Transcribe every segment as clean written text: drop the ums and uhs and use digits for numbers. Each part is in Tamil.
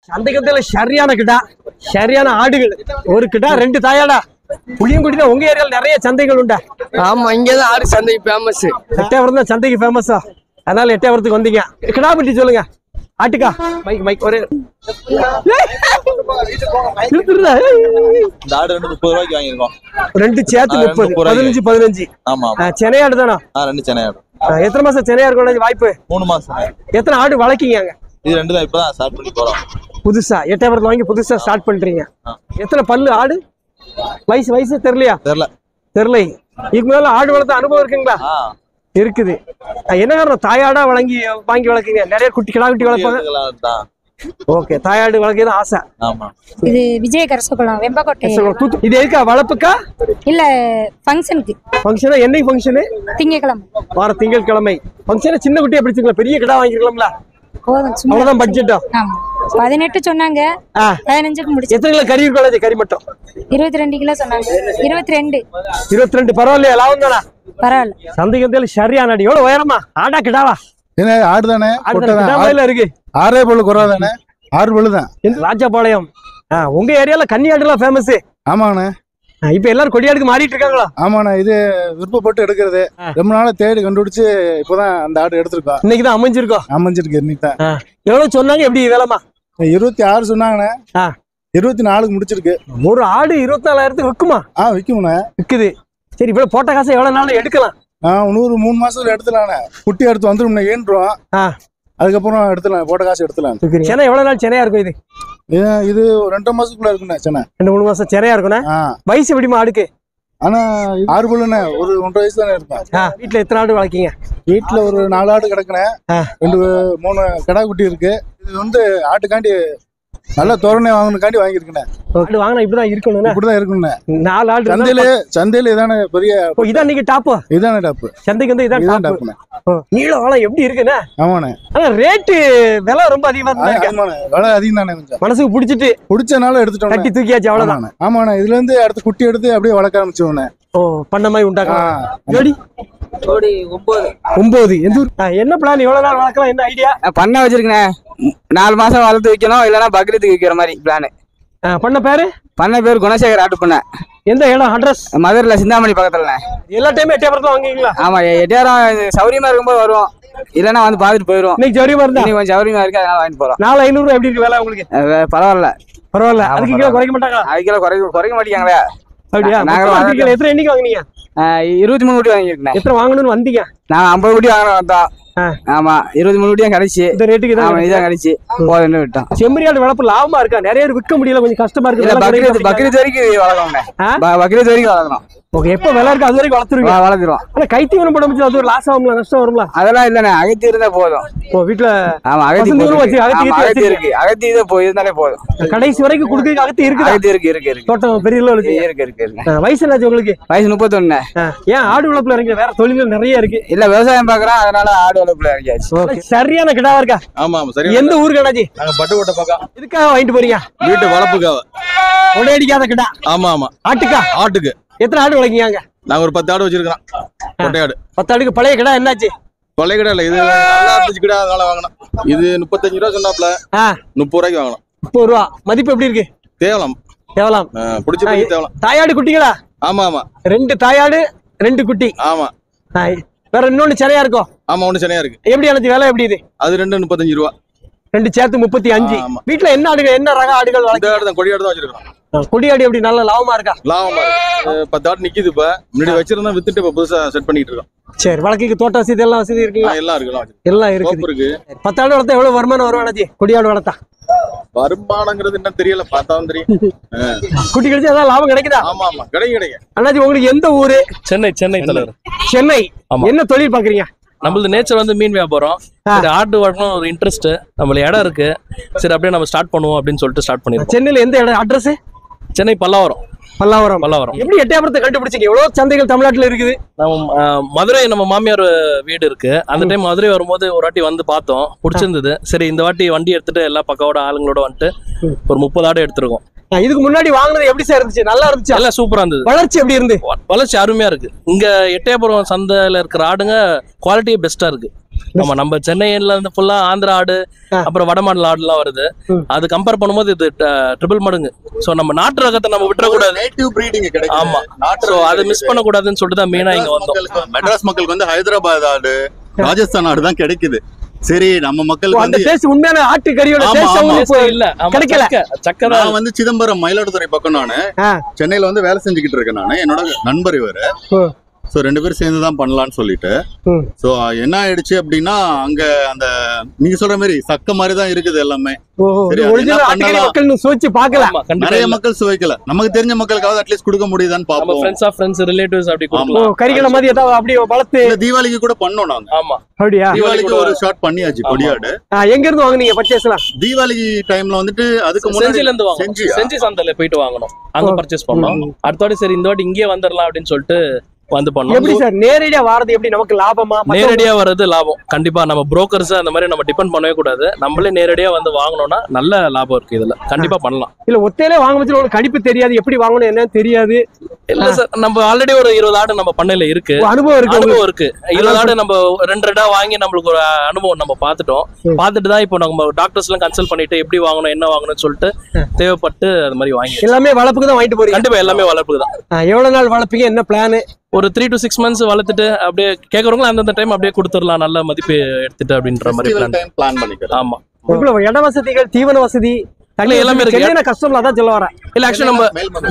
சந்தைக்கத்துல சரியான கிட்டா, சரியான ஆடுகள். ஒரு கிட்டா 2 தாயாடா. புளியங்குடி தான் உங்க ஏரியால நிறைய சந்தைகள் உண்டா? ஆமா, இங்கதான் ஆடு சந்தை ஃபேமஸ். எட்டயபுரம் தான் சந்தைக்கு ஃபேமஸா, அதனால எட்டயபுரத்துக்கு வந்தீங்க. கிடா பற்றி சொல்லுங்க. ஆட்டுக்கா மைக் மைக் ஒரே ரெண்டு சேர்த்து 30, 15, 15. ஆமா, சென்னையாடு தானா? 2 சென்னையாடு. எத்தனை மாசம் சென்னையா இருக்கும் வாய்ப்பு? 3 மாசம். எத்தனை ஆடு வளர்க்கீங்க? இது 2 தான் இப்பதான் ஸ்டார்ட் பண்ணி போறோம். புதுசா எட்டயபுரத்துல வாங்கி புதுசா ஸ்டார்ட் பண்றீங்க. எத்தனை பல்லு ஆடு? வயசு தெரியலையா? தெரியல. இதுக்கு மேல ஆடு வளர்த்த அனுபவம் இருக்குங்களா? இருக்குது. என்ன காரணம் தாயாடா வாங்கி வளர்க்குங்க? நிறைய கிடா குட்டி வளர்ப்பாங்க. ஓகே, தாயாடு வளர்க்கிறது ஆசை. இது விஜய கரசகுளம் வெம்பக்கோட்டை. இது எதுக்கா வளர்ப்புக்கா இல்ல ஃபங்க்ஷனுக்கு? ஃபங்க்ஷனா? என்னைக்கு ஃபங்க்ஷனு? திங்கக்கிழமை. வார திங்கட்கிழமை ஃபங்க்ஷனை. சின்ன குட்டியா பிடிச்சிங்களா? பெரிய கிடா வாங்கிக்கலாம்ல? அவ்வளவுதான் பட்ஜெட்டா? 18 சொன்னாங்க, 15க்கு முடிச்சு. எத்தனை கிலோ கறி இருக்கும்? கறி மட்டும் 22 கிலோ சொன்னாங்க. 22. பரவாயில்லையா? லாபம் தானா? பரவாயில்ல. சந்தைக்கு வந்து சரியான ஆடு. எவ்வளவு உயரமா? ஆடா கிடாவா? என்ன ஆடு தானே? இருக்கு. 6 பல்லு குறவா தானே? 6 பல்லு தான். ராஜபாளையம். உங்க ஏரியால கன்னி ஆடுலாம் ஃபேமஸ். ஆமாண்ணே. இப்ப எல்லாரும் கொடியாடுக்கு மாறிட்டு இருக்காங்களா? ஆமாண்ணா, இது விருப்பப்பட்டு எடுக்கிறது. ரொம்ப நாள தேடி கண்டுபிடிச்சு இப்பதான் அந்த ஆடு எடுத்திருக்கோம். இன்னைக்குதான் அமைஞ்சிருக்கு. இன்னைக்கு தான். எவ்வளவு சொன்னாங்க? எப்படி வேலைமா? 26 சொன்னாங்கண்ணே. 24க்கு முடிச்சிருக்கு. ஒரு ஆடு 24,000 விற்குமா? விற்கும்ண்ணே. விற்குது. சரி, இவ்வளவு போட்ட காசை எவ்வளவு நாள் எடுக்கலாம்? 3 மாசத்துல எடுத்துலாண்ணே. குட்டி எடுத்து வந்துடும் ஏன்றுவோம். அதுக்கப்புறம் எடுத்துலாம், போட்ட காசு எடுத்துலாம். சென்னை எவ்வளவு நாள் சென்னையா இருக்கும்? இது 2 மாசத்துக்குள்ள இருக்குண்ணே. சென்னை 2-3 மாசம் சென்னையா இருக்குண்ணே. வயசு எப்படிமா ஆடுக்கு? ஆனா 6 பல்லுண்ணே. ஒரு 1.5 வயசு தானே இருக்கும். வீட்டுல எத்தனை ஆடு வளர்க்கீங்க? வீட்டுல ஒரு 4 ஆடு கிடக்குனே. 2-3 கடா குட்டி இருக்கு. இது வந்து ஆட்டுக்காண்டி நல்ல தோரணை வாங்கணுக்காண்டி வாங்கிருக்கேன். வாங்கினா இப்படிதான் இருக்கணும். இப்படிதான் இருக்குண்ணே. 4 ஆடு சந்தையில இதானே பெரிய. இதான் நீங்க டாப்பு? இதானே டாப்பு. சந்தைக்கு வந்து இதான் டாப்புண்ணே. நீளம் வளம் எப்படி இருக்குண்ணே? ஆமாண்ணே. ஆனா ரேட்டு விலை ரொம்ப அதிகமா இருந்தா? விலை அதிகம் தானே. கொஞ்சம் மனசுக்கு பிடிச்சனால எடுத்துட்டோம், கட்டி தூக்கியாச்சு, அவ்வளவுதான். ஆமாண்ணே. இதுல இருந்து அடுத்து குட்டி எடுத்து அப்படியே வளர்க்க ஆரம்பிச்சோண்ணே. பண்ண மாதிரி உண்டாக்கலாம். ஜோடி 9. எந்த ஊர்? என்ன பிளான்? எவ்வளவு நாள் வளர்க்கலாம்? என்ன ஐடியா? பண்ண வச்சிருக்கேன். 4 மாசம் வளர்த்து வைக்கணும், இல்லன்னா பக்ரீத்துக்கு வைக்கிற மாதிரி பிளான். பண்ண பேரு குணசேகர் ஆட்டு பண்ண. எந்த இடம்? அட்ரஸ்? மதுரையில சிந்தாமணி பக்கத்துல. எல்லா டைமும் எட்டயபுரத்துல வாங்குவீங்களா? ஆமா, எட்டயபுரம் சௌரியமா இருக்கும்போது வருவோம், இல்லன்னா வந்து பாத்துட்டு போயிருவோம். இன்னைக்கு சௌரியமா இருந்தா? கொஞ்சம் சௌரியமா இருக்கு, அதனால வாங்கிட்டு போறோம். 4,500 எப்படி இருக்கு வேலை உங்களுக்கு? பரவாயில்ல. அதுக்கு கிலோ குறைக்க மாட்டாங்களா? அதுக்கு கிலோ குறைக்க மாட்டேங்காங்களே. அப்படியா? எத்தனை எண்ணிக்கை வாங்கினீங்க? 23 குட்டி வாங்கிருக்கேன். எத்தனை வாங்கணும்னு வந்தீங்க? நான் 50 குட்டி வாங்கணும் வந்தோம். ஆமா, 23 குட்டியும் கிடைச்சு. இந்த ரேட்டுக்கு இதான் கிடைச்சு போதுன்னு விட்டோம். செம்மறியாடு வளர்ப்பு லாபமா இருக்கா? நிறைய விற்க முடியல, கொஞ்சம் கஷ்டமா இருக்கு. பக்ரீத் வரைக்கும் வளர்க்கணும். பக்ரீத் வரைக்கும் வளர்க்கணும். ஓகே, எப்ப விலை இருக்கு அது வரைக்கும் வளர்த்துருவோம். ஆனா கைத்தீவனம் போட முடியாது, அது ஒரு லாஸ் ஆகும்ல, நஷ்டம் வரும்ல? அதெல்லாம் இல்லண்ணே, அகத்தி இருந்தா போதும். வீட்டுல ஆமா அகத்தி இருக்கு. அகத்தி இதை இருந்தாலே போதும். கடைசி வரைக்கும் குடுக்க அகத்தி இருக்கு. அகத்தி இருக்கு. தோட்டம் பெரிய இருக்கு. வயசு என்னாச்சு உங்களுக்கு? வயசு 31. ஏன் ஆடு வளர்ப்புல இறங்க? வேற தொழில்கள் நிறைய இருக்கு. இல்ல, விவசாயம் பாக்குறோம், அதனால ஆடு வளர்ப்புல இறங்கியாச்சு. சரியான கிடாவா இருக்கா? ஆமா, சரி. எந்த ஊரு கடாஜி? நாங்க பட்டுக்கோட்டை பக்கம். இதுக்காக வாங்கிட்டு போறீங்க? வீட்டு வளர்ப்புக்காக. ஒடையடிக்காத கிடா? ஆமா. ஆட்டுக்கு எத்தனை ஆடு வளர்க்கீங்க? நாங்க ஒரு 10 ஆடு வச்சிருக்கோம். கொட்டையாடு 10 ஆடுக்கு. பழைய கிடா என்னாச்சு? பழைய கிடா இல்ல, இது நல்லா இருந்துச்சு கிடா, அதனால வாங்கணும். இது 35 ரூபா சொன்னாப்ல. 30 ரூபாய்க்கு வாங்கணும். 30 ரூபா. மதிப்பு எப்படி இருக்கு? தேவலாம். பிடிச்ச தேவலாம். தாயாடு குட்டிங்களா? ஆமா. 2 தாயாடு 2 குட்டி. ஆமா. வேற இன்னொன்னு சென்னையா இருக்கும்? ஆமா, ஒண்ணு சென்னையா இருக்கு. எப்படி அனுச்சு வேலை எப்படி இது? அது 2 35 ரூபா. 2 சேர்த்து 35. வீட்டுல என்ன ஆடுகள், என்ன ரக ஆடுகள் வளர்க்க? கொடியாடு தான் வச்சிருக்கோம். கொடியாடு எப்படி நல்ல லாபமா இருக்கா? லாபமா இருக்கு. 10 ஆடு நிக்குது. இப்ப முன்னாடி வச்சிருந்தா வித்துட்டு இப்ப புதுசா செட் பண்ணிட்டு இருக்கோம். சரி, வழக்குக்கு தோட்ட வசதி எல்லாம் வசதி இருக்குங்களா? எல்லாம் இருக்கு. 10 ஆடு வளர்த்தா எவ்வளவு வருமானம் வரும் அண்ணாச்சி? கொடியாடு வளர்த்தா வருமானங்கிறது என்ன தெரியல, பார்த்தாலும் தெரியும். குட்டி கிடைச்சா ஏதாவது லாபம் கிடைக்குதா? ஆமா, கிடைக்கும். அண்ணாச்சி, உங்களுக்கு எந்த ஊரு? சென்னை தலைவர். சென்னை. என்ன தொழில் பாக்குறீங்க? நம்மளது நேச்சர் வந்து மீன் வியாபாரம். ஆடு வளர்க்கணும் ஒரு இன்ட்ரெஸ்ட். நம்மள இடம் இருக்கு, சரி அப்படியே நம்ம ஸ்டார்ட் பண்ணுவோம் அப்படின்னு சொல்லிட்டு ஸ்டார்ட் பண்ணிருக்கோம். சென்னையில எந்த இடம்? அட்ரஸ்? சென்னை பல்லாவரம். எப்படி எட்டயபுரத்தை கண்டுபிடிச்சீங்க? எவ்வளவு சந்தைகள் தமிழ்நாட்டுல இருக்குது. நம்ம மதுரை, நம்ம மாமியார் வீடு இருக்கு. அந்த டைம் மதுரை வரும்போது ஒரு வாட்டி வந்து பார்த்தோம், பிடிச்சிருந்தது. சரி, இந்த வாட்டி வண்டி எடுத்துட்டு எல்லா பக்காவோட ஆளுங்களோட வந்துட்டு ஒரு 30 ஆடு எடுத்துருக்கோம். இதுக்கு முன்னாடி வாங்குனது எப்படி சார் இருந்துச்சு? நல்லா இருந்துச்சு? எல்லாம் சூப்பரா இருந்தது. வளர்ச்சி எப்படி இருந்து? வளர்ச்சி அருமையா இருக்கு. இங்க எட்டயபுரம் சந்தையில இருக்கிற ஆடுங்க குவாலிட்டி பெஸ்டா இருக்கு. ஆமா, நம்ம சென்னையில இருந்து ஃபுல்லா ஆந்திரா ஆடு அப்புறம் வடமாநில ஆடுலாம் வருது. அது கம்பேர் பண்ணும்போது இது ட்ரிபிள் மடங்கு. சோ நம்ம நாட்டு ரகத்தை நம்ம விட்டுறக்கூடாது. நேட்டிவ் பிரீடிங் கிடைக்கும். ஆமா, சோ அதை மிஸ் பண்ணக்கூடாதுன்னு சொல்லிட்டு தான் மெயினா இங்க வந்தோம். மெட்ராஸ் மக்களுக்கு வந்து ஹைதராபாத் ஆடு, ராஜஸ்தான் ஆடு தான் கிடைக்குது. சரி, நம்ம மக்களுக்கு அந்த டேஸ்ட் உண்மையான ஆட்டு கறியோட டேஸ்ட் இல்ல, கிடைக்கல. சக்கரை வந்து சிதம்பரம் மயிலாடுதுறை பக்கம் நானு சென்னையில வந்து வேலை செஞ்சுக்கிட்டு இருக்கேன். நானு என்னோட நண்பர் இவரு. ஸோ 2 பேரும் சேர்ந்து தான் பண்ணலான்னு சொல்லிட்டு. ஸோ என்ன ஆயிடுச்சு அப்படின்னா, அங்க அந்த நீங்க சொல்ற மாதிரி சக்க மாதிரி தான் இருக்குது எல்லாமே. நிறைய மக்கள் சுவைக்கல. நமக்கு தெரிஞ்ச மக்களுக்காவது அட்லீஸ்ட் கொடுக்க முடியுதான்னு பாப்போம். ஃப்ரெண்ட்ஸ் ஆஃப் ஃப்ரெண்ட்ஸ், ரிலேட்டிவ்ஸ் அப்படி கொடுக்கலாம். கறிகளை மாதிரி ஏதாவது அப்படியே வளர்த்து தீபாவளிக்கு கூட பண்ணோம் நாங்க. ஆமா, அப்படியா? தீபாவளிக்கு ஒரு ஷாட் பண்ணியாச்சு கொடியாடு. எங்க இருந்து வாங்குனீங்க பர்ச்சேஸ்லாம்? தீபாவளி டைம்ல வந்துட்டு அதுக்கு முன்னாடி செஞ்சில இருந்து வாங்கணும். செஞ்சி சந்தையில போயிட்டு வாங்கணும், அங்க பர்ச்சேஸ் பண்ணோம். அடுத்த வாட்டி சரி இந்த வாட்டி இங்கே வந்துடலாம் அப்படின்னு சொல்லிட்டு வந்து பண்ணோம். எப்படி சார் நேரடியா வாரது எப்படி நமக்கு லாபமா? நேரடியா வர்றது லாபம் கண்டிப்பா. நம்ம புரோக்கர்ஸ் அந்த மாதிரி நம்ம டிபெண்ட் பண்ணவே கூடாது. நம்மளே நேரடியா வந்து வாங்கணும்னா நல்ல லாபம் இருக்கு இதுல, கண்டிப்பா பண்ணலாம். இல்ல ஒத்தையிலே வாங்க வச்சு உங்களுக்கு கணிப்பு தெரியாது, எப்படி வாங்கணும் என்னன்னு தெரியாது. இல்ல சார், நம்ம ஆல்ரெடி ஒரு 20 ஆடு நம்ம பண்ணையில இருக்கு, அனுபவம் இருக்கு. 20 ஆடு நம்ம 2 வாங்கி நம்மளுக்கு ஒரு அனுபவம் நம்ம பார்த்துட்டு தான் இப்போ நம்ம டாக்டர்ஸ் எல்லாம் கன்சல்ட் பண்ணிட்டு எப்படி வாங்கணும் என்ன வாங்கணும்னு சொல்லிட்டு தேவைப்பட்டு அது மாதிரி வாங்கி எல்லாமே வளர்ப்புக்கு தான் வாங்கிட்டு போறீங்க? கண்டிப்பா எல்லாமே வளர்ப்புக்கு தான். எவ்வளவு நாள் வளர்ப்பீங்க, என்ன பிளான்? ஒரு 3 to 6 months வளர்த்துட்டு அப்படியே கேட்கறவங்க அந்த டைம் அப்படியே கொடுத்துடலாம், நல்ல மதிப்பு எடுத்துட்டு அப்படின்ற மாதிரி பிளான் பண்ணிக்கலாம். ஆமா, இவ்வளவு இட வசதிகள், தீவன வசதி எல்லாமே இருக்கு. கஷ்டம் அதான் சொல்ல வரேன். இல்ல, ஆக்சுவலி நம்ம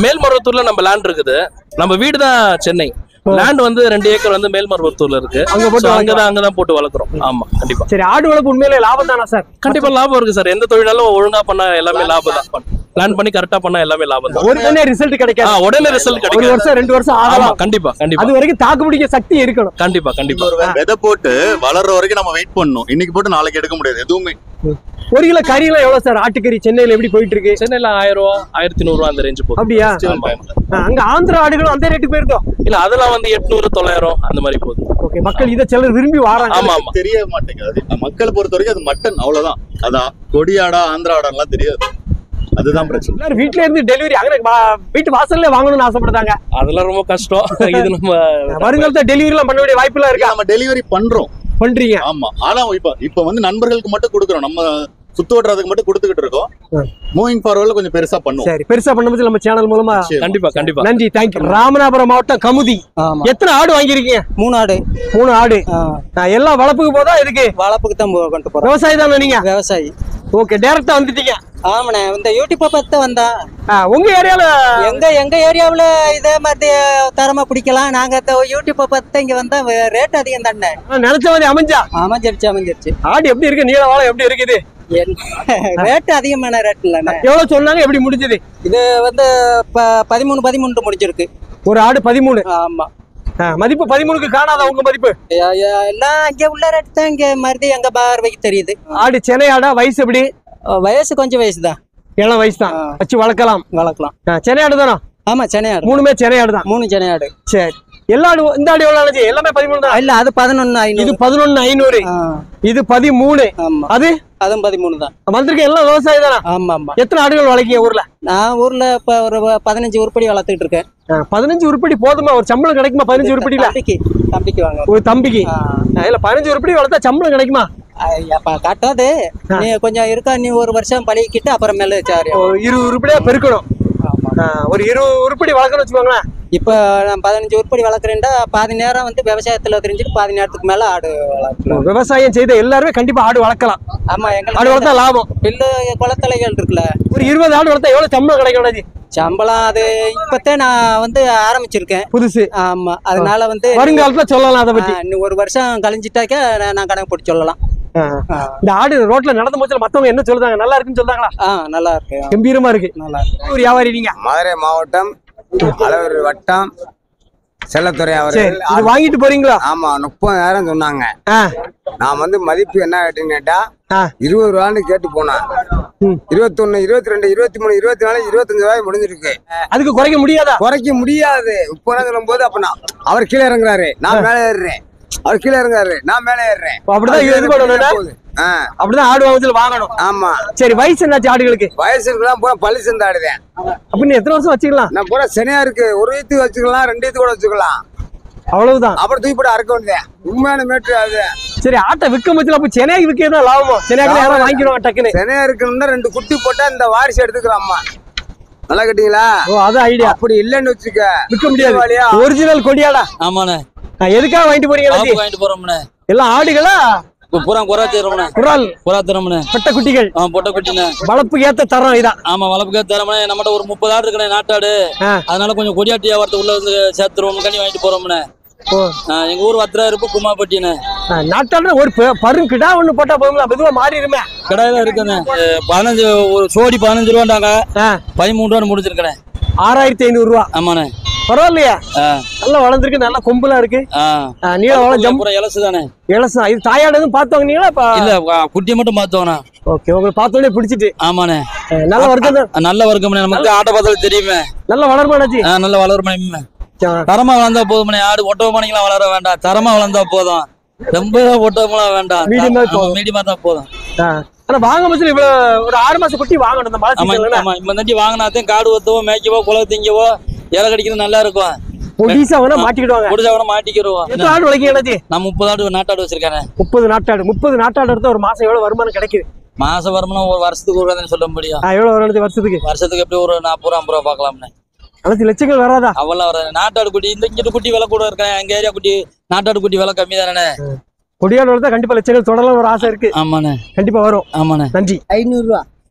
மேல்மருவத்தூர்ல நம்ம லேண்ட் இருக்குது. நம்ம வீடு தான் சென்னை. லேண்ட் வந்து 2 ஏக்கர் வந்து மேல்மருவத்தூர்ல இருக்கு. அங்கதான் போட்டு வளர்க்குறோம். ஆமா, கண்டிப்பா. சரி, ஆடு வளர்ப்பு உண்மையிலே லாபம் தானா சார்? கண்டிப்பா லாபம் இருக்கு சார். எந்த தொழிலாலும் ஒழுங்கா பண்ணா எல்லாமே லாபம் தான். பிளான் பண்ணி கரெக்டா பண்ணா எல்லாமே லாபம் தான். உடனே ரிசல்ட் கிடைக்கும். உடனே ரிசல்ட் கிடைக்கும். 1 வருஷம் 2 வருஷம் ஆகலாம். கண்டிப்பா. அது வரைக்கும் தாக்கு பிடிக்க சக்தி இருக்கணும். கண்டிப்பா. விதை போட்டு வளர்ற வரைக்கும் நம்ம வெயிட் பண்ணணும். இன்னைக்கு போட்டு நாளைக்கு எடுக்க முடியாது எதுவுமே. 1 கிலோ கறிலாம் எவ்வளவு சார்? ஆட்டுக்கறி சென்னையில எப்படி போயிட்டு இருக்கு? சென்னையில 1000 ரூபா 1100 ரூபா அந்த ரேஞ்ச் போகுது. அப்படியா? அங்க ஆந்திரா ஆடுகளும் அந்த ரேட்டுக்கு போயிருக்கோம். இல்ல, அதெல்லாம் வந்து 800 900 அந்த மாதிரி போகுது. ஓகே, மக்கள் இத சிலர் விரும்பி வராங்க. ஆமா, தெரிய மாட்டேங்குது. மக்களை பொறுத்த வரைக்கும் அது மட்டன் அவ்வளவுதான். அதான் கொடியாடா ஆந்திரா ஆடாலாம் தெரியாது. அதுதான் பிரச்சனை. வீட்ல இருந்து டெலிவரி அங்க வீட்டு வாசல்ல வாங்கணும்னு ஆசைப்படுறாங்க. அதெல்லாம் ரொம்ப கஷ்டம். இது நம்ம வருங்காலத்துல டெலிவரி எல்லாம் பண்ண வேண்டிய வாய்ப்பு எல்லாம் இருக்கு. நம்ம டெலிவரி பண்றீங்க. ஆமா, ஆனா இப்ப வந்து நண்பர்களுக்கு மட்டும் கொடுக்குறோம். நம்ம சுத்து ஓட்டுறதுக்கு மட்டும் கொடுத்துக்கிட்டு இருக்கோம். மூவிங் ஃபார்வர்ட்ல கொஞ்சம் பெருசா பண்ணுவோம். சரி, பெருசா பண்ணும்போது நம்ம சேனல் மூலமா கண்டிப்பா. நன்றி, தேங்க்யூ. ராமநாதபுரம் மாவட்டம் கமுதி. எத்தனை ஆடு வாங்கிருக்கீங்க? 3 ஆடு. 3 ஆடு. எல்லாம் வளர்ப்புக்கு போதா? இதுக்கு வளர்ப்புக்கு தான் கொண்டு போறோம். விவசாயி தானே நீங்க? விவசாயி. ஓகே, டைரக்டா வந்துட்டீங்க. ஆமாண்ணே, இந்த யூடியூப்பை பார்த்து வந்தா. உங்க ஏரியால எங்க ஏரியாவுல இதே மாதிரி தரமா பிடிக்கலாம். நாங்க யூடியூப்பை பார்த்து இங்க வந்தா ரேட் அதிகம் தானே. நினைச்ச மாதிரி அமைஞ்சிருச்சு. ஆடு எப்படி இருக்கு? நீல வாழை எப்படி இருக்குது? ரேட் அதிகமான ரேட் இல்ல. எவ்வளவு சொன்னாங்க? எப்படி முடிஞ்சது? இது வந்து 13 முடிஞ்சிருக்கு. ஒரு ஆடு 13. ஆமா. மதிப்பு 13க்கு காணாத உங்க மதிப்பு? எல்லாம் இங்க உள்ள ரேட் தான் இங்க மறுபடியும் எங்க பார்வைக்கு தெரியுது. ஆடு சென்னை ஆடா? வயசு எப்படி? வயசு கொஞ்சம் வயசுதான். இளம் வயசு தான். வச்சு வளர்க்கலாம். சென்னை ஆடு தானா? ஆமா, சென்னை ஆடு. 3மே சென்னை ஆடு தான். 3 சென்னை ஆடு. சரி, எல்லா ஆடு இந்த ஆடு எவ்வளவு ஆச்சு? எல்லாமே 13 தான். இல்ல, அது 11,500. இது 11,500. இது 13. அது அதுவும் 13 தான். வந்திருக்க எல்லாம் விவசாயி தானா? ஆமா. எத்தனை ஆடுகள் வளர்க்கீங்க ஊர்ல? நான் ஊர்ல இப்ப ஒரு 15 உருப்படி வளர்த்துட்டு இருக்கேன். 15 உருப்படி போதுமா? ஒரு சம்பளம் கிடைக்குமா 15 உருப்படியில? தம்பிக்கு வாங்க. ஒரு தம்பிக்கு இல்ல 15 உருப்படி வளர்த்தா சம்பளம் கிடைக்குமா? காட்டாது. நீ கொஞ்சம் இருக்கா, நீ 1 வருஷம் பழகிக்கிட்டு அப்புறமேல 20 உருப்படியா பெருக்கணும். ஒரு 20 உருப்படி வளர்க்கணும் வச்சுக்கோங்களேன். இப்ப நான் 15 உருப்படி வளர்க்குறேன்டா. பாதி நேரம் வந்து விவசாயத்துல தெரிஞ்சுட்டு பாதி நேரத்துக்கு மேல ஆடு வளர்க்கணும். விவசாயம் செய்த எல்லாருமே கண்டிப்பா ஆடு வளர்க்கலாம். ஆமா, எங்களுக்கு ஆடு வளர்த்தா லாபம். பில்லு குளத்தலைகள் இருக்குல்ல. ஒரு 20 ஆடு வளர்த்தா எவ்வளவு சம்பளம் கிடைக்கும்? சம்பளம் அது இப்பத்தான் நான் வந்து ஆரம்பிச்சிருக்கேன், புதுசு. ஆமா, அதனால வந்து வருங்காலத்துல சொல்லலாம் அதை பத்தி. இன்னும் 1 வருஷம் கழிஞ்சிட்டாக்க நான் கணக்கு போட்டு சொல்லலாம். இந்த ஆடு ரோட்ல நடந்து போச்சு மத்தவங்க என்ன சொல்றாங்க? நல்லா இருக்குன்னு சொல்றாங்களா? நல்லா இருக்கு, கம்பீரமா இருக்கு. நல்லா இருக்கு. ஒரு வியாபாரி நீங்க? மதுரை மாவட்டம் அளவூர் வட்டம் செல்லத்துறை அவர்கள். இது வாங்கிட்டு போறீங்களா? ஆமா, 30,000 சொன்னாங்க. நான் வந்து மதிப்பு என்ன கேட்டீங்கட்டா 20 ரூபான்னு கேட்டு போனேன். 21, 22, 23, 24, 25 ரூபாய் முடிஞ்சிருக்கு. அதுக்கு குறைக்க முடியாதா? குறைக்க முடியாது. 30 சொல்லும் போது அப்ப நான் அவர் கீழே இறங்குறாரு, நான் மேலே ஏறுறேன். அவர் கீழே இறங்குறாரு, நான் மேலே ஏறுறேன். அப்படிதான் இது பண்ணணும். அப்படிதான் ஆடு வாங்கணும். ஆமா. சரி, வயசு என்னாச்சு ஆடுகளுக்கு? வயசுக்குலாம் பூரா பள்ளி சேர்ந்து ஆடுதேன். அப்படின்னு எத்தனை வருஷம் வச்சுக்கலாம்? நான் பூரா சனியா இருக்கு. 1 ஈத்து வச்சுக்கலாம், 2 ஈத்து கூட வச்சுக்கலாம். அவ்வளவுதான். அப்புறம் தூக்கி போட்டு அறுக்க வேண்டியது உண்மையான மேட்ரு அது. சரி, ஆட்டை விற்க பட்சத்தில் அப்ப சென்னைக்கு விற்கிறதா லாபமோ? சென்னைக்கு யாரும் வாங்கிடுவாங்க டக்குன்னு. சென்னையா இருக்கணும்னா 2 குட்டி போட்டா இந்த வாரிசு எடுத்துக்கிறோம் அம்மா. நல்லா கேட்டீங்களா? ஓ, அது ஐடியா. அப்படி இல்லன்னு வச்சுக்க விற்க முடியாது. ஒரிஜினல் கொடியாடா? ஆமாண்ணே. எதுக்காக வாங்கிட்டு போறீங்க? வாங்கிட்டு போறோம்ண்ணே. எல்லாம் ஆடுகளா? பூரா குறா தரோம்ண்ணே. குறா தரோம்ண்ணே. பொட்டை குட்டிகள். பொட்டை குட்டிண்ணே. வளர்ப்புக்கு ஏத்த தரம் இதான். ஆமா, வளர்ப்புக்கு ஏத்த தரம்ண்ணே. நம்மகிட்ட ஒரு 30 ஆடு இருக்குண்ணே, நாட்டாடு. அதனால கொஞ்சம் கொடியாட்டி வியாபாரத்தை உள்ள வந்து சேர்த்துருவோம் கண்ணி வாங்கிட்டு போறோம்ண்ணே. எங்க ஊர் வத்திராயிருப்பு குமாப்பட்டிண்ணே. நாட்டாடு ஒரு பரும் கிடா ஒண்ணு போட்டா போதுங்களா? மெதுவா மாறிடுமே. கிடாதான் இருக்குண்ணே. 15 ஒரு சோடி 15 ரூபாண்டாங்க. 13 ரூபான்னு முடிச்சிருக்கேன். 6500 ரூபா. ஆமாண்ணே. பரவாயில்லையா? நல்லா வளர்ந்துருக்கு, நல்லா கொம்புலாம் இருக்கு. நீல வளம் ஜம்பு இலசு தானே. இலசா இது தாயாடு எதுவும் பார்த்தவங்க இல்ல, குட்டியை மட்டும் பார்த்தோம்ண்ணா. ஓகே, உங்களுக்கு பார்த்தோன்னே பிடிச்சிட்டு. ஆமாண்ணே. நல்ல வர்க்கம். நல்ல வர்க்கம். நமக்கு ஆட்டை பார்த்தாலும் தெரியுமே. நல்ல வளர்மானாச்சு. நல்ல வளர்மணி. தரமா வளர்ந்தா போதும். ஆடு ஒட்டகமணிக்கெல்லாம் வளர வேண்டாம். தரமா வளர்ந்தா போதும். ரொம்ப ஒட்டகமெல்லாம் வேண்டாம். மீடியமா தான் போதும். ஆனா வாங்க பட்சம் இவ்வளவு ஒரு 6 மாசம் குட்டி வாங்கணும். இந்த மழை சீசன்ல இப்ப தண்டி வாங்கினாத்தையும் காடு ஒத்தவோ மேய்க்கவோ குலை திங்கவோ இலை கடிக்கிறது நல்லா இருக்கும். பொடிசா வேணா மாட்டிக்கிடுவாங்க. பொடிசா வேணா மாட்டிக்கிடுவோம். எத்தனை ஆடு வளர்க்கீங்க? நான் 30 ஆடு நாட்டாடு வச்சிருக்கேன். 30 நாட்டாடு. 30 நாட்டாடு எடுத்தா ஒரு மாசம் எவ்வளவு வருமானம் கிடைக்குது? மாசம் வருமானம் ஒரு வருஷத்துக்கு ஒரு சொல்ல முடியும். எவ்வளவு வரும் வருஷத்துக்கு? வருஷத்துக்கு எப்படி ஒரு 40 ரூபா 50 ரூபா பாக்கலாம்னு. 5 லட்சங்கள் வராதா? அவ்வளவு வராது. நாட்டாடு குட்டி இந்த குட்டி விலை கூட இருக்கேன். எங்க ஏரியா குட்டி நாட்டாடு குட்டி விலை கம்மி தானே. கொடியாடு வளர்த்தா கண்டிப்பா லட்சங்கள் தொடரலாம் ஒரு ஆசை இருக்கு. ஆமாண்ணே. கண்டிப்பா வரும். ஆமாண்ணே. நன்றி. 500 ரூபா.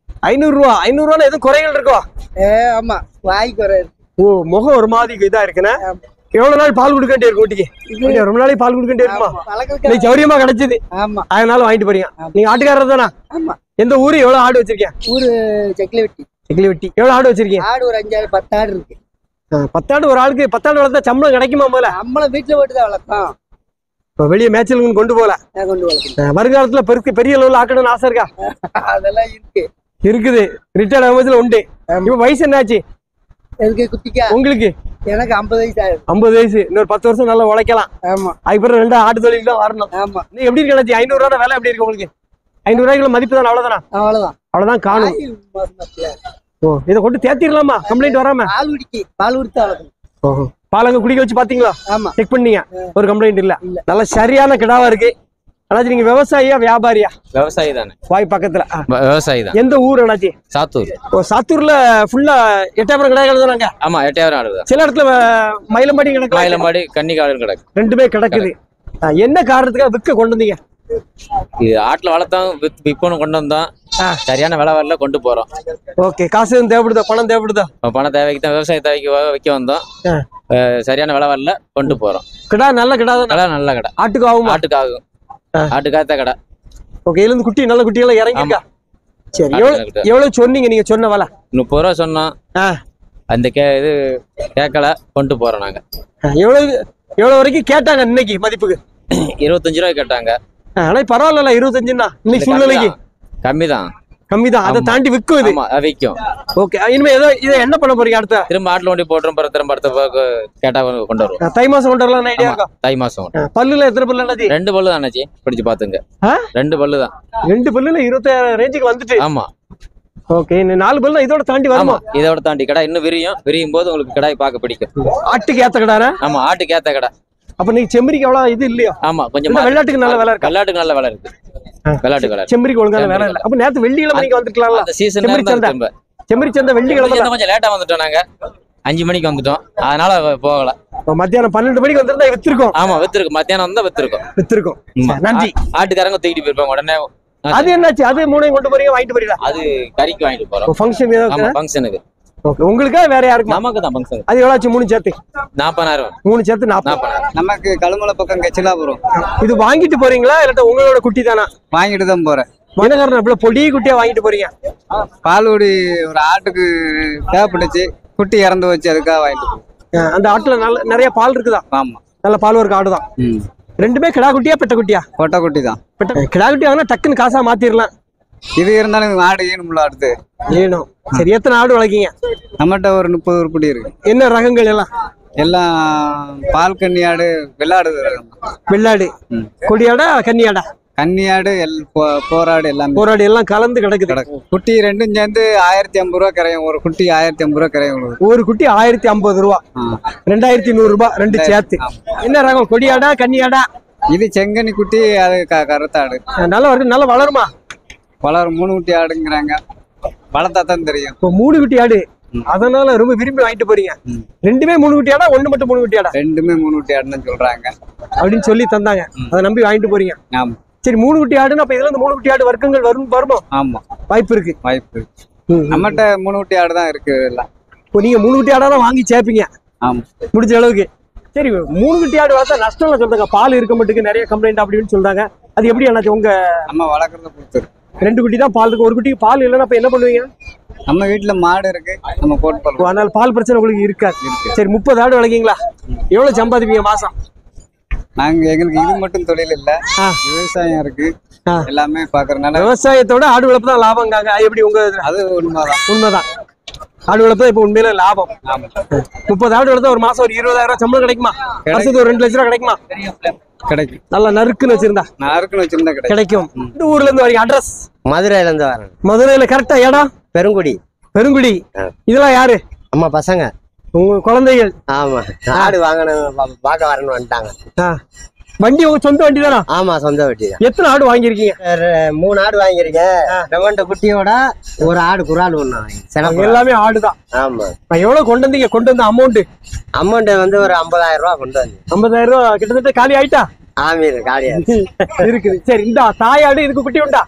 500 ரூபா. 500 ரூபா எதுவும் குறைகள் இருக்கோ? ஆமா, வாய் குறை. ஓ, முகம் ஒரு மாதிரி இதா இருக்குண்ணே. எவ்வளவு நாள் பால் கொடுக்க வேண்டிய இருக்கும் குட்டிக்கு? ரொம்ப நாளைக்கு பால் கொடுக்க வேண்டிய இருக்குமா? இன்னைக்கு சௌரியமா கிடைச்சது. அதனால வாங்கிட்டு போறீங்க. நீங்க ஆட்டுக்காரர் தானா? எந்த ஊரு? எவ்வளவு ஆடு வச்சிருக்கீங்க? ஊரு செக்கிலவெட்டி. செக்கிலவெட்டி. எவ்வளவு ஆடு வச்சிருக்கீங்க? ஆடு ஒரு 5 10 ஆடு இருக்கு. 10 ஆடு ஒரு ஆளுக்கு. 10 ஆடு வளர்த்தா சம்பளம் கிடைக்குமா? முதல்ல நம்மள வீட்டுல போட்டுதான் வளர்ப்போம். வெளியே மேய்ச்சலுக்கு கொண்டு போகல. வருங்காலத்துல பெரிய அளவுல ஆக்கணும்னு ஆசை இருக்கா? அதெல்லாம் இருக்குது. ரிட்டையர்ட் ஆகும்போதுல உண்டு. இப்ப வயசு என்னாச்சு குட்டிக்கா? உங்களுக்கு? எனக்கு 50 வயசு ஆகுது. 50 வயசு. இன்னொரு 10 வருஷம் நல்லா உழைக்கலாம். ஆமா. அதுக்கப்புறம் 2 ஆடு தொழில் தான் வரணும். ஆமா. நீ எப்படி இருக்காச்சு? 500 ரூபா விலை எப்படி இருக்கு உங்களுக்கு? 500 ரூபாய்க்குள்ள மதிப்பு தானே? அவ்வளவுதானா? அவ்வளவுதான் காணும். ஓ, இதை கொண்டு தேத்திடலாமா கம்ப்ளைண்ட் வராம? பால் குடித்து வளர்க்கணும். பாலங்க குடிக்க வச்சு பாத்தீங்களா? ஆமா. செக் பண்ணீங்க? ஒரு கம்ப்ளைண்ட் இல்ல. நல்ல சரியான கிடாவா இருக்கு. அண்ணாச்சி, நீங்க விவசாயியா வியாபாரியா? விவசாயி தானே. வாய் பக்கத்துல விவசாயி தான். எந்த ஊர் அண்ணாச்சி? சாத்தூர். ஓ, சாத்தூர்ல ஃபுல்லா எட்டாபுரம் கிடாய்கள் தானாங்க? ஆமா, எட்டாயிரம் ஆடு. சில இடத்துல மயிலம்பாடி கிடக்கு. மயிலம்பாடி கன்னிகாடு கிடக்கு. 2மே கிடக்குது. என்ன காரணத்துக்காக விற்க கொண்டு வந்தீங்க? இது ஆட்டுல வளர்த்தோம், விற்பனை கொண்டு வந்தோம். சரியான விலை வரல, கொண்டு போறோம். ஓகே, காசு தேவைப்படுதா? பணம் தேவைப்படுதா? பணம் தேவைக்கு தான் விவசாய தேவைக்கு வைக்க வந்தோம். சரியான விலை வரல, கொண்டு போறோம். கிடா நல்ல கிடா தான். நல்ல கடை. ஆட்டுக்கு ஆகும். ஆட்டுக்கு ஆகும். ஆட்டுக்காத்த கடை. ஓகே, இதுல இருந்து குட்டி நல்ல குட்டியெல்லாம் இறங்கிருக்கா? சரி, எவ்வளவு சொன்னீங்க நீங்க? சொன்ன விலை 30 ரூபா சொன்னோம். அந்த இது கேட்கல, கொண்டு போறோம் நாங்க. எவ்வளவு வரைக்கும் கேட்டாங்க இன்னைக்கு மதிப்புக்கு? 25 ரூபாய் கேட்டாங்க. ஆனா பரவாயில்ல, 25ன்னா இன்னைக்கு சூழ்நிலைக்கு கம்மிதான். அதை தாண்டி விற்கும். இது விற்கும். ஓகே, இனிமே இதை என்ன பண்ண போறீங்க? அடுத்த திரும்ப ஆட்டுல ஒண்டி போட்டுரும். திரும்ப அடுத்த கேட்டா கொண்டு வருவோம். தை மாசம் கொண்டு வரலாம் ஐடியா இருக்கா? தை மாசம். பல்லுல எத்தனை பல்லு அண்ணாச்சி? 2 பல்லு தான் அண்ணாச்சி. பிடிச்சு பாத்துங்க. 2 பல்லு தான். 2 பல்லுல 26 ரேஞ்சுக்கு வந்துட்டு. ஆமா. ஓகே, 4 பல்லு இதோட தாண்டி வருமா? இதோட தாண்டி கடை இன்னும் விரியும் போது உங்களுக்கு கடாய் பார்க்க பிடிக்கும். ஆட்டுக்கு ஏத்த கடை. ஆமா, ஆட்டுக்கு ஏத்த கடை. அப்ப நீங்க செம்மறிக்கு எவ்வளவு இது இல்லையா? ஆமா, கொஞ்சம் வெள்ளாட்டுக்கு நல்ல விலை இருக்கு. வெள்ளாட்டுக்கு நல்ல விலை இருக்கு. வெள்ளாட்டு கடை. செம்மறிக்கு ஒழுங்கான வேலை இல்ல. அப்ப நேத்து வெள்ளிக்கிழமை நீங்க வந்துக்கலாம்ல? செம்மறி சந்தை வெள்ளிக்கிழமை கொஞ்சம் லேட்டா வந்துட்டோம். நாங்க 5 மணிக்கு வந்துட்டோம். அதனால போகல. மத்தியானம் 12 மணிக்கு வந்திருந்தா வித்திருக்கோம். ஆமா, வித்திருக்கும். மத்தியானம் வந்தா வித்திருக்கும். நன்றி. ஆட்டுக்காரங்க தூக்கிட்டு போயிருப்பாங்க உடனே. அது என்னாச்சு? அது 3 கொண்டு போறீங்க, வாங்கிட்டு போறீங்களா? அது கறிக்கு வாங்கிட்டு போறோம். ஃபங்க்ஷன். ஆமா, ஃபங்க்ஷனுக்கு. ஓகே, உங்களுக்கா வேற யாருக்கு? நமக்கு தான் ஃபங்க்ஷன். அது எவ்வளவு? 3 சேர்த்து 40,000. 3 சேர்த்து 40,000. நமக்கு கழுமலை பக்கம் கச்சிலாபுரம். இது வாங்கிட்டு போறீங்களா இல்ல உங்களோட குட்டி தானா? வாங்கிட்டு தான் போறேன். என்ன காரணம் இவ்வளவு பொடி குட்டியா வாங்கிட்டு போறீங்க? பால்குடி ஒரு ஆட்டுக்கு தேவைப்பட்டுச்சு, குட்டி இறந்து வச்சு, அதுக்காக வாங்கிட்டு போறேன். அந்த ஆட்டுல நிறைய பால் இருக்குதா? ஆமா, நல்ல பால் ஒரு ஆடு தான். 2மே கிடா குட்டியா பெட்ட குட்டியா? பொட்டை குட்டி தான். கிடா குட்டி வாங்கினா டக்குன்னு காசா மாத்திரலாம். இது இருந்தாலும் ஆடு ஏணும்ல அடுத்து ஏனும். சரி, எத்தனை ஆடு வளர்க்கீங்க? நம்மகிட்ட ஒரு 30 உருப்படி இருக்கு. என்ன ரகங்கள் எல்லாம்? எல்லாம் பால் கன்னி ஆடு, வெள்ளாடு. வெள்ளாடு. கொடியாடா கன்னியாடா? கன்னியாடு போராடு எல்லாம் போராடு எல்லாம் கலந்து கிடக்குது. குட்டி ரெண்டும் சேர்ந்து 1050 ரூபா கரையும். ஒரு குட்டி 1050 ரூபா கரையும். ஒரு குட்டி 1050 ரூபா, 2100 ரூபாய் ரெண்டு சேர்த்து. என்ன ரகம், கொடியாடா கன்னியாடா? இது செங்கனி குட்டி, அது கருத்தாடு. நல்லா வருது, நல்லா வளருமா? வளரும். 3 குட்டி ஆடுங்கிறாங்க, வளர்த்தா தான் தெரியும். இப்போ 3 குட்டி ஆடு, அதனால ரொம்ப விரும்பி வாங்கிட்டு போறீங்க. ரெண்டுமே 3 குட்டி ஆடா, ஒண்ணு மட்டும் 3 குட்டி ஆடா? ரெண்டுமே 3 குட்டி ஆடுன்னு சொல்றாங்க அப்படின்னு சொல்லி தந்தாங்க, அதை நம்பி வாங்கிட்டு போறீங்க. ஆமா. சரி, 3 குட்டி ஆடுன்னா அப்ப இதுல இருந்து 3 குட்டி ஆடு வர்க்கங்கள் வருமா? ஆமா, வாய்ப்பு இருக்கு. நம்மகிட்ட 3 குட்டி ஆடு தான் இருக்கு எல்லாம். இப்போ நீங்க 3 குட்டி ஆடா தான் வாங்கி சேர்ப்பீங்க? ஆமா, முடிஞ்ச அளவுக்கு. சரி, 3 குட்டி ஆடு வளர்த்தா நஷ்டம்னு சொல்றாங்க, பால் இருக்க மாட்டேங்குது, நிறைய கம்ப்ளைண்ட் அப்படின்னு சொல்றாங்க. அது எப்படி அண்ணாச்சி? உங்க நம்ம வளர்க்கறத பொறுத்து. 2 குட்டி தான் பால் இருக்கு, ஒரு குட்டிக்கு பால் இல்லைன்னா அப்ப என்ன பண்ணுவீங்க? நம்ம வீட்டுல மாடு இருக்கு, நம்ம போட்டு பண்ணுவோம். அதனால பால் பிரச்சனை உங்களுக்கு இருக்காது. சரி, 30 ஆடு வளர்க்கீங்களா? எவ்வளவு சம்பாதிப்பீங்க மாசம்? எங்களுக்கு இது மட்டும் தொழில் இல்ல, விவசாயம் இருக்கு, எல்லாமே பாக்குறதுனால. விவசாயத்தோட ஆடு வளர்ப்பு தான் லாபங்காங்க. எப்படி உங்க? அது உண்மைதான். ஆடு வளர்ப்பு இப்ப உண்மையில லாபம். 30 ஆடு வளர்த்தா ஒரு மாசம் ஒரு 20,000 ரூபாய் சம்பளம் கிடைக்குமா? வருஷத்துக்கு ஒரு 2 லட்சம் ரூபாய் கிடைக்குமா? கிடைக்கும். நல்லா நறுக்குன்னு வச்சிருந்தா கிடைக்கும். இந்த ஊர்ல இருந்து வரீங்க? அட்ரஸ்? மதுரையில இருந்து வரேன். மதுரையில கரெக்டா இடம்? பெருங்குடி. இதெல்லாம் யாரு? அம்மா பசங்க, உங்க குழந்தைகள்? ஆமா, ஆடு வாங்கணும் பார்க்க வரணும் வந்துட்டாங்க. வண்டி உங்க சொந்த வண்டி தானா? ஆமா, சொந்த வண்டி தான். எத்தனை ஆடு வாங்கிருக்கீங்க? 3 ஆடு வாங்கியிருக்கேன். 2 குட்டியோட ஒரு ஆடு குரால் ஒண்ணு வாங்கி. எல்லாமே ஆடுதான். ஆமா. எவ்வளவு கொண்டு வந்தீங்க? கொண்டு வந்த அமௌண்ட் வந்து ஒரு 50,000 ரூபாய் கொண்டு வந்து. 50,000 ரூபாய் கிட்டத்தட்ட காலி ஆயிட்டா? ஆமீர், காலியா இருக்குது. சரி, இந்த தாயாடு இதுக்கு குட்டி உண்டா?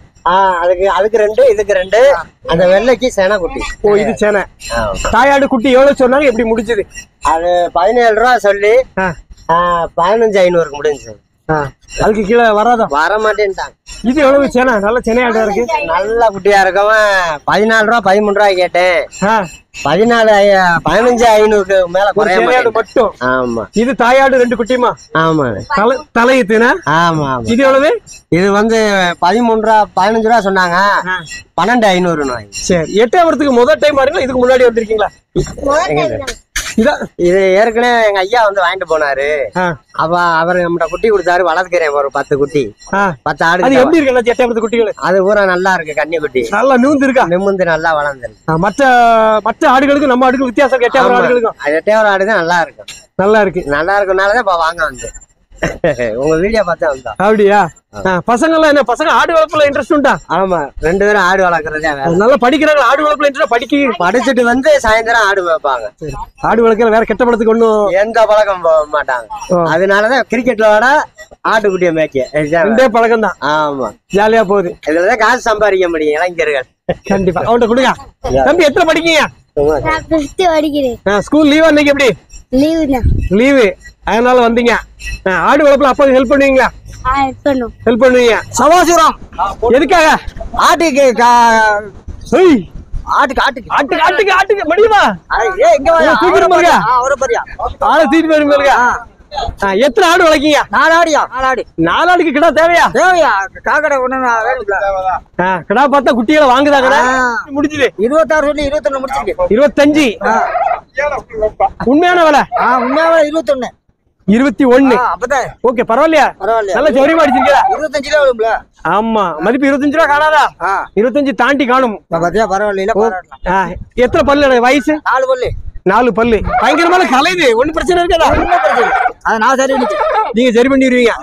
அதுக்கு 2, இதுக்கு 2. அந்த வெள்ளைக்கு சேனை குட்டி. ஓ, இது சேனை. தாயாடு குட்டி எவ்வளவு சொன்னாங்க, எப்படி முடிஞ்சது? அது 17 ரூபா சொல்லி 15,500 முடிஞ்சு. அதுக்கு கீழே வராதா? வர மாட்டேன்ட்டாங்க. இது எவ்வளவு சேனை? நல்ல சேனையாடா இருக்கு, நல்ல குட்டியா இருக்கவன் 14 ரூபா 13 ரூபாய் கேட்டேன். 15,500 மேல சேனையாடு மட்டும். ஆமா. இது தாயாடு 2 குட்டியுமா? ஆமா. தலையுத்துனா? ஆமா. இது எவ்வளவு? இது வந்து 13 ரூபா 15 ரூபா சொன்னாங்க, 12,500. சரி, 8ஆம் முதல் டைம் வரீங்களா? இதுக்கு முன்னாடி வந்திருக்கீங்களா? இது ஏற்கனவே எங்க ஐயா வந்து வாங்கிட்டு போனாரு. அப்ப அவர் நம்மகிட்ட குட்டி கொடுத்தாரு, வளர்க்கிறேன் ஒரு 10 குட்டி 10 ஆடு. அது எப்படி இருக்கு? 8ஆம் குட்டிகள் அது பூரா நல்லா இருக்கு, கன்னி குட்டி நல்லா நிமிந்து இருக்கா? நிமிந்து நல்லா வளர்ந்து. மற்ற ஆடுகளுக்கு நம்ம ஆடுகளுக்கு வித்தியாசம்? 8ஆம் ஆடுகளுக்கும் 8ஆம் ஆடு தான் நல்லா இருக்கும். நல்லா இருக்குனாலதான் இப்ப வாங்க வந்து உங்க வீடியோ பார்த்தா வந்தா. அப்படியா? பசங்க எல்லாம் என்ன, பசங்க ஆடு வளர்ப்புல இன்ட்ரெஸ்ட் உண்டா? ஆமா, 2 பேரும் ஆடு வளர்க்கறதே நல்லா படிக்கிறாங்க. ஆடு வளர்ப்புல இன்ட்ரெஸ்ட் படிச்சுட்டு வந்து சாயந்தரம் ஆடு வைப்பாங்க. ஆடு வளர்க்கல வேற கெட்ட பழத்துக்கு ஒண்ணும் எந்த பழக்கம் போக மாட்டாங்க. அதனாலதான் கிரிக்கெட்ல விட ஆட்டுக்குட்டிய மேய்க்க 2 பழக்கம் தான். ஆமா, ஜாலியா போகுது. இதுலதான் காசு சம்பாதிக்க முடியும் இளைஞர்கள். கண்டிப்பா. அவன்கிட்ட கொடுங்க. தம்பி, எத்தனை படிக்கீங்க? ஸ்கூல் லீவா இன்னைக்கு? எப்படி லீவு? அதனால வந்தீங்க. ஆடு வளர்ப்புல அப்பா ஹெல்ப் பண்ணுவீங்களா? ஹெல்ப் பண்ணுவீங்க. சவாசுரம் எதுக்காக? ஆட்டுக்கு முடியுமா? எத்தனை ஆடு வளர்க்கீங்க? 4 ஆடியா? 4 ஆடுக்கு கிடா தேவையா? காக்கடை கிடா பார்த்தா குட்டிகளை வாங்குதாங்க. முடிஞ்சது 26 சொல்லி 21 முடிச்சிருக்கு. 25 உண்மையான விலை? உண்மையான 21. 21. ஓகே, பரவாயில்லையா? நல்ல சௌரியமா அடிச்சிருக்கா? 25 ரூபா வரும்ல? ஆமா, மதிப்பு 25 ரூபா காணாதா? 25 தாண்டி காணும். பரவாயில்ல. எத்தனை பல்லு வயசு? 4 பல்லு. 4 பல்லு. பயங்கரமான கலைது. ஒன்னும் பிரச்சனை இருக்காதா? அதை நான் சரி நீங்க சரி பண்ணிடுவீங்க.